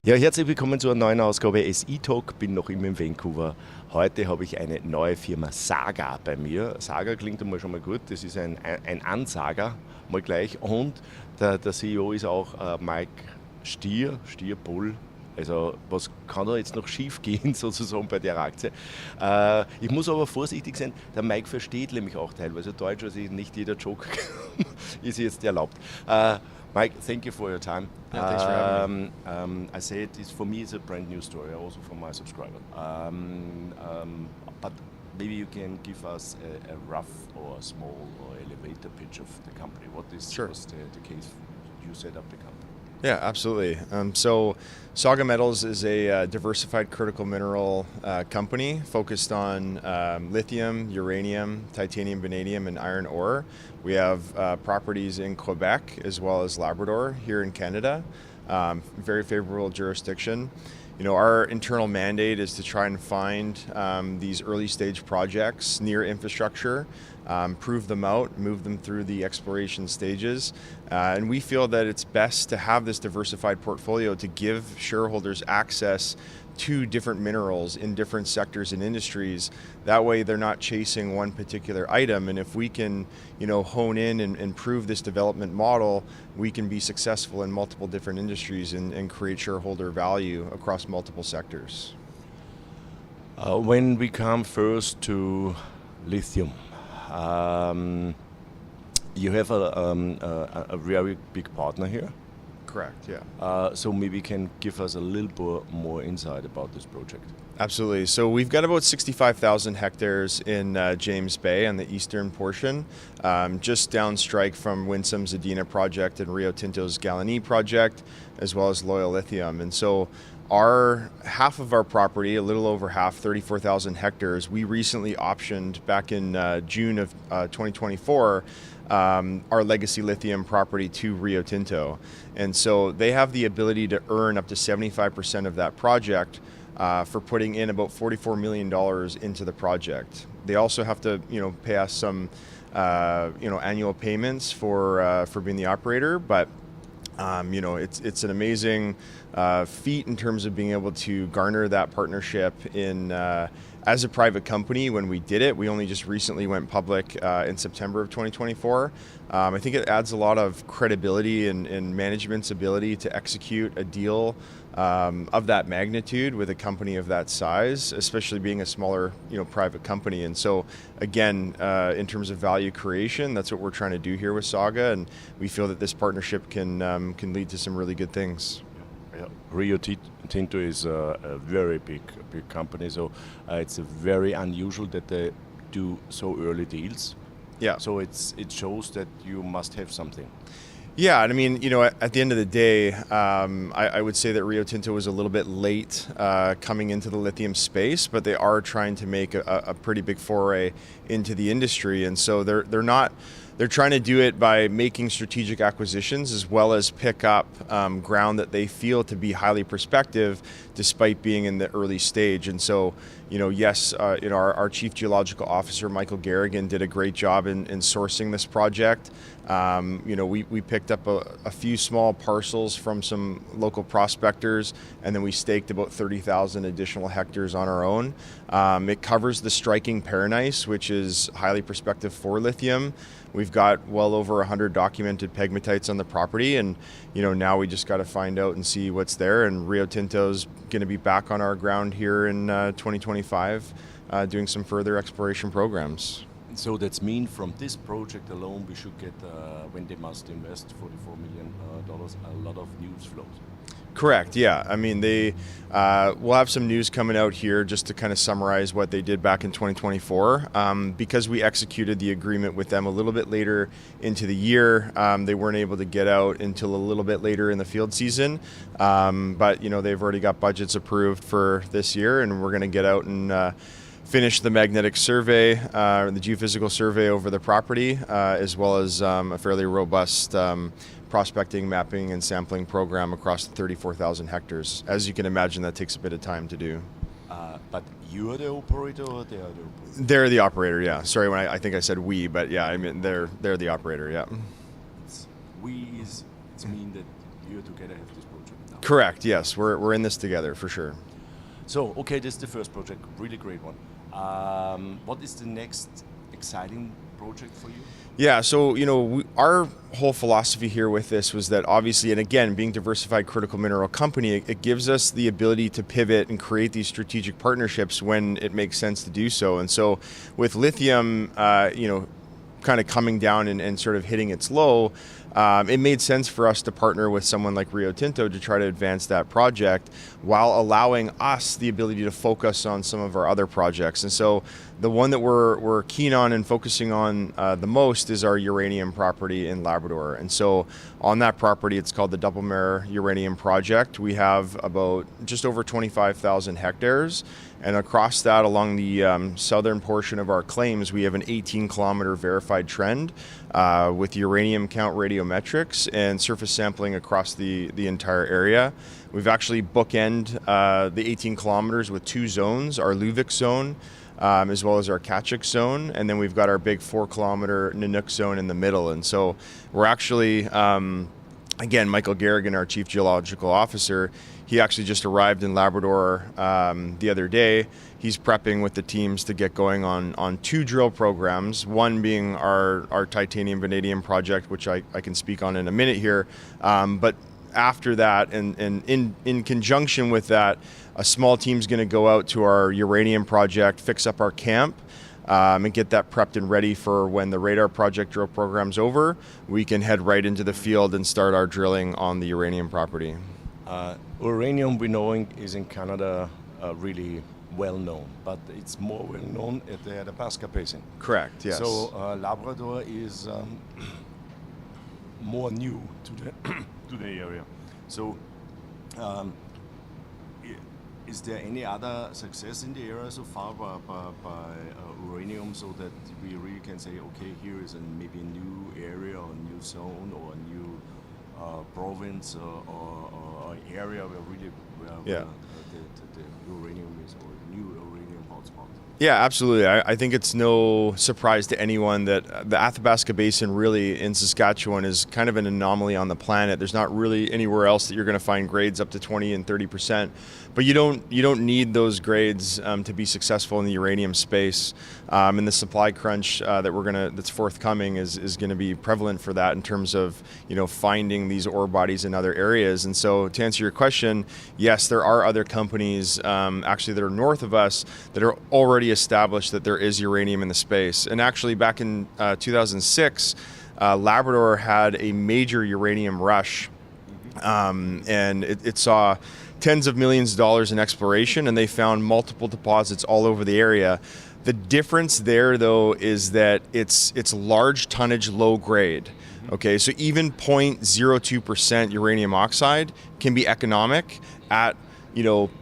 Ja, herzlich willkommen zu einer neuen Ausgabe SI Talk. Bin noch immer in Vancouver. Heute habe ich eine neue Firma Saga bei mir. Saga klingt einmal schon mal gut. Das ist ein Ansager, mal gleich. Und der CEO ist auch Mike Stier, Bull. Also was kann da jetzt noch schief gehen sozusagen bei der Aktie? Ich muss aber vorsichtig sein, der Mike versteht nämlich auch teilweise Deutsch, also nicht jeder Joke ist jetzt erlaubt. Mike, thank you for your time. Yeah, thanks for having me. I said for me it's a brand new story, also for my subscriber. But maybe you can give us a rough or a small or elevator pitch of the company. What is Sure. was the case you set up the company? Yeah, absolutely. So Saga Metals is a diversified critical mineral company focused on lithium, uranium, titanium, vanadium, and iron ore. We have properties in Quebec as well as Labrador here in Canada. Very favorable jurisdiction. You know, our internal mandate is to try and find these early stage projects near infrastructure, prove them out, move them through the exploration stages. And we feel that it's best to have this diversified portfolio to give shareholders access to different minerals in different sectors and industries. That way they're not chasing one particular item. And if we can, hone in and prove this development model, we can be successful in multiple different industries and create shareholder value across multiple sectors. When we come first to lithium, you have a very big partner here. Correct, yeah. So maybe you can give us a little bit more insight about this project. Absolutely. So we've got about 65,000 hectares in James Bay on the eastern portion, just downstrike from Winsome's Adina project and Rio Tinto's Galani project, as well as Loyal Lithium. And so half of our property, a little over half, 34,000 hectares, we recently optioned back in June of 2024 our legacy lithium property to Rio Tinto. And so they have the ability to earn up to 75% of that project for putting in about $44 million into the project. They also have to, pay us some, annual payments for being the operator, but it's an amazing feat in terms of being able to garner that partnership as a private company. When we did it, we only just recently went public in September of 2024. I think it adds a lot of credibility and management's ability to execute a deal of that magnitude with a company of that size, especially being a smaller, private company. And so, again, in terms of value creation, that's what we're trying to do here with Saga, and we feel that this partnership can lead to some really good things. Yeah. Rio Tinto is a very big company, so it's very unusual that they do so early deals. Yeah. So it shows that you must have something. Yeah, and I mean, at the end of the day, I would say that Rio Tinto was a little bit late coming into the lithium space, but they are trying to make a pretty big foray into the industry, and so they're trying to do it by making strategic acquisitions as well as pick up ground that they feel to be highly prospective despite being in the early stage. And so, yes, our Chief Geological Officer, Michael Garrigan, did a great job in sourcing this project. We picked up a few small parcels from some local prospectors, and then we staked about 30,000 additional hectares on our own. It covers the striking Paradise, which is highly prospective for lithium. We've got well over 100 documented pegmatites on the property, and now we just got to find out and see what's there. And Rio Tinto's going to be back on our ground here in 2025, doing some further exploration programs. So that's mean from this project alone, we should get, when they must invest $44 million, a lot of news flows. Correct, yeah. I mean, we'll have some news coming out here just to kind of summarize what they did back in 2024. Because we executed the agreement with them a little bit later into the year, they weren't able to get out until a little bit later in the field season. But, they've already got budgets approved for this year, and we're going to get out and finish the magnetic survey, the geophysical survey over the property, as well as a fairly robust prospecting, mapping, and sampling program across the 34,000 hectares. As you can imagine, that takes a bit of time to do. But you are the operator, or they are the operator? They're the operator, yeah. Sorry, I think I said we, but yeah, I mean they're the operator, yeah. It's mean that you together have this project now. Correct, yes. We're in this together for sure. So, okay, this is the first project, really great one. What is the next exciting project for you? Yeah, so our whole philosophy here with this was that obviously, and again, being diversified critical mineral company, it gives us the ability to pivot and create these strategic partnerships when it makes sense to do so. And so with lithium, kind of coming down and sort of hitting its low, it made sense for us to partner with someone like Rio Tinto to try to advance that project while allowing us the ability to focus on some of our other projects. And so the one that we're keen on and focusing on the most is our uranium property in Labrador. And so on that property, it's called the Double Mare Uranium Project. We have about just over 25,000 hectares. And across that, along the southern portion of our claims, we have an 18-kilometer verified trend with uranium count radiometrics and surface sampling across the entire area. We've actually bookend the 18 kilometers with two zones, our Luvik zone, as well as our Kachuk zone, and then we've got our big 4-kilometer Nanook zone in the middle. And so we're actually, again, Michael Garrigan, our Chief Geological Officer, he actually just arrived in Labrador the other day. He's prepping with the teams to get going on two drill programs, one being our titanium vanadium project, which I can speak on in a minute here. But after that, and in conjunction with that, a small team's going to go out to our uranium project, fix up our camp, and get that prepped and ready for when the radar project drill program's over. We can head right into the field and start our drilling on the uranium property. Uranium, we know, is in Canada really well known, but it's more well known at the Athabasca Basin. Correct, yes. So Labrador is more new to the area. So is there any other success in the area so far by uranium, so that we really can say, okay, here is maybe a new area or a new zone or a new province or area where really the uranium is, or new uranium hotspot? Yeah, absolutely. I think it's no surprise to anyone that the Athabasca Basin really in Saskatchewan is kind of an anomaly on the planet. There's not really anywhere else that you're going to find grades up to 20 and 30%. But you don't need those grades to be successful in the uranium space. And the supply crunch that's forthcoming is going to be prevalent for that in terms of finding these ore bodies in other areas. And so to answer your question, yes, there are other companies actually that are north of us that are already established that there is uranium in the space. And actually back in 2006, Labrador had a major uranium rush, and it saw tens of millions of dollars in exploration, and they found multiple deposits all over the area. The difference there, though, is that it's large tonnage, low grade. Okay, so even 0.02% uranium oxide can be economic at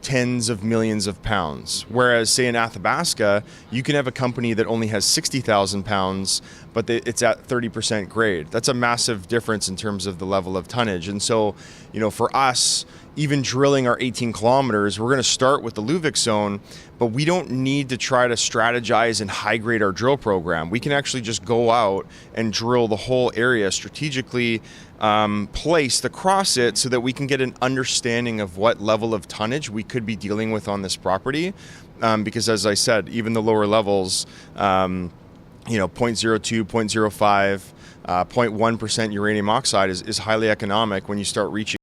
tens of millions of pounds. Whereas, say, in Athabasca, you can have a company that only has 60,000 pounds, but it's at 30% grade. That's a massive difference in terms of the level of tonnage. And so, for us, even drilling our 18 kilometers, we're going to start with the Luvik zone, but we don't need to try to strategize and high grade our drill program. We can actually just go out and drill the whole area strategically placed across it so that we can get an understanding of what level of tonnage we could be dealing with on this property. Because as I said, even the lower levels, 0.02, 0.05, 0.1% uranium oxide is highly economic when you start reaching